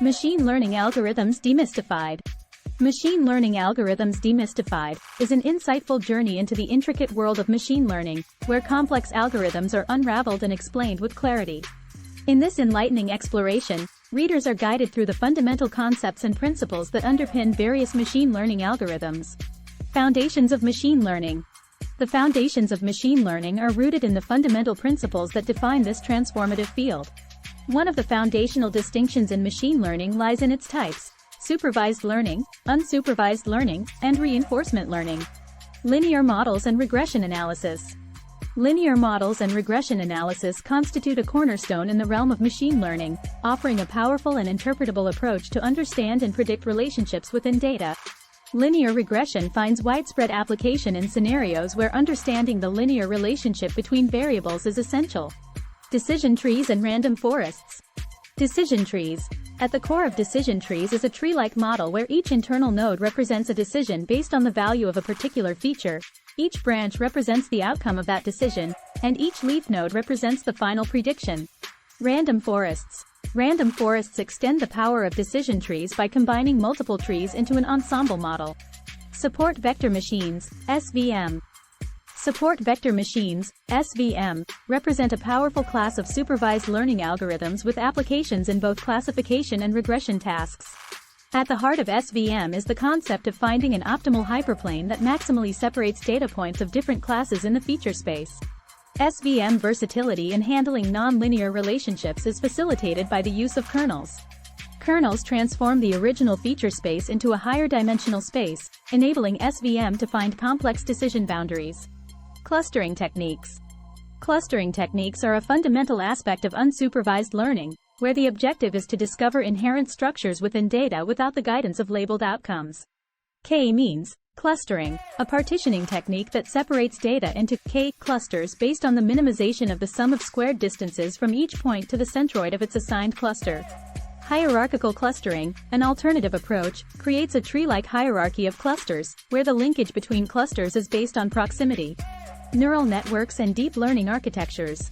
Machine Learning Algorithms Demystified. Machine Learning Algorithms Demystified is an insightful journey into the intricate world of machine learning, where complex algorithms are unraveled and explained with clarity. In this enlightening exploration, readers are guided through the fundamental concepts and principles that underpin various machine learning algorithms. Foundations of machine learning. The foundations of machine learning are rooted in the fundamental principles that define this transformative field. One of the foundational distinctions in machine learning lies in its types: supervised learning, unsupervised learning, and reinforcement learning. Linear models and regression analysis. Linear models and regression analysis constitute a cornerstone in the realm of machine learning, offering a powerful and interpretable approach to understand and predict relationships within data. Linear regression finds widespread application in scenarios where understanding the linear relationship between variables is essential. Decision trees and random forests. Decision trees. At the core of decision trees is a tree-like model where each internal node represents a decision based on the value of a particular feature, each branch represents the outcome of that decision, and each leaf node represents the final prediction. Random forests. Random forests extend the power of decision trees by combining multiple trees into an ensemble model. Support vector machines, SVM. Support vector machines, SVM, represent a powerful class of supervised learning algorithms with applications in both classification and regression tasks. At the heart of SVM is the concept of finding an optimal hyperplane that maximally separates data points of different classes in the feature space. SVM versatility in handling non-linear relationships is facilitated by the use of kernels. Kernels transform the original feature space into a higher dimensional space, enabling SVM to find complex decision boundaries. Clustering techniques. Clustering techniques are a fundamental aspect of unsupervised learning, where the objective is to discover inherent structures within data without the guidance of labeled outcomes. K-means clustering, a partitioning technique that separates data into K-clusters based on the minimization of the sum of squared distances from each point to the centroid of its assigned cluster. Hierarchical clustering, an alternative approach, creates a tree-like hierarchy of clusters, where the linkage between clusters is based on proximity. Neural networks and deep learning architectures.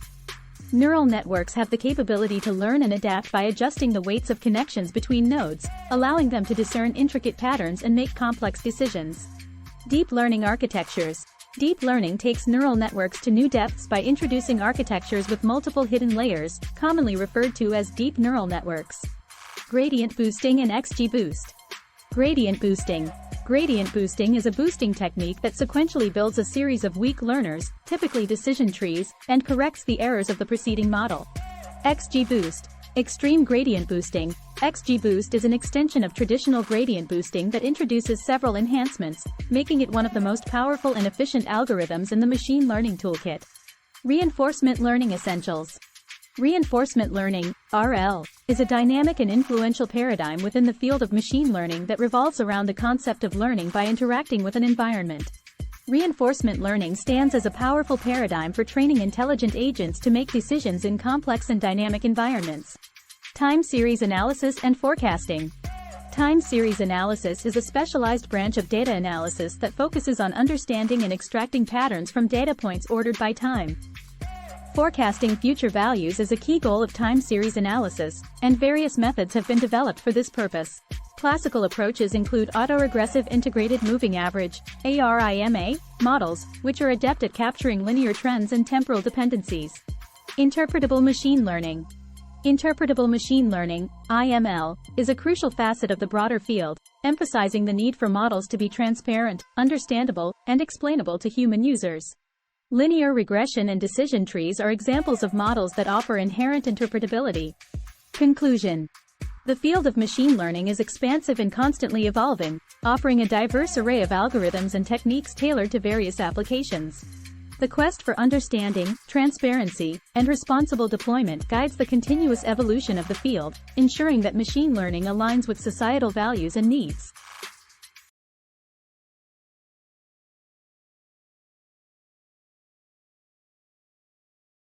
Neural networks have the capability to learn and adapt by adjusting the weights of connections between nodes, allowing them to discern intricate patterns and make complex decisions. Deep learning architectures. Deep learning takes neural networks to new depths by introducing architectures with multiple hidden layers, commonly referred to as deep neural networks. Gradient boosting and XGBoost. Gradient boosting. Gradient boosting is a boosting technique that sequentially builds a series of weak learners, typically decision trees, and corrects the errors of the preceding model. XGBoost. Extreme gradient boosting. XGBoost is an extension of traditional gradient boosting that introduces several enhancements, making it one of the most powerful and efficient algorithms in the machine learning toolkit. Reinforcement learning essentials. Reinforcement learning, RL, is a dynamic and influential paradigm within the field of machine learning that revolves around the concept of learning by interacting with an environment. Reinforcement learning stands as a powerful paradigm for training intelligent agents to make decisions in complex and dynamic environments. Time series analysis and forecasting. Time series analysis is a specialized branch of data analysis that focuses on understanding and extracting patterns from data points ordered by time. Forecasting future values is a key goal of time series analysis, and various methods have been developed for this purpose. Classical approaches include autoregressive integrated moving average, ARIMA, models, which are adept at capturing linear trends and temporal dependencies. Interpretable machine learning. Interpretable machine learning, IML, is a crucial facet of the broader field, emphasizing the need for models to be transparent, understandable, and explainable to human users. Linear regression and decision trees are examples of models that offer inherent interpretability. Conclusion. The field of machine learning is expansive and constantly evolving, offering a diverse array of algorithms and techniques tailored to various applications. The quest for understanding, transparency, and responsible deployment guides the continuous evolution of the field, ensuring that machine learning aligns with societal values and needs.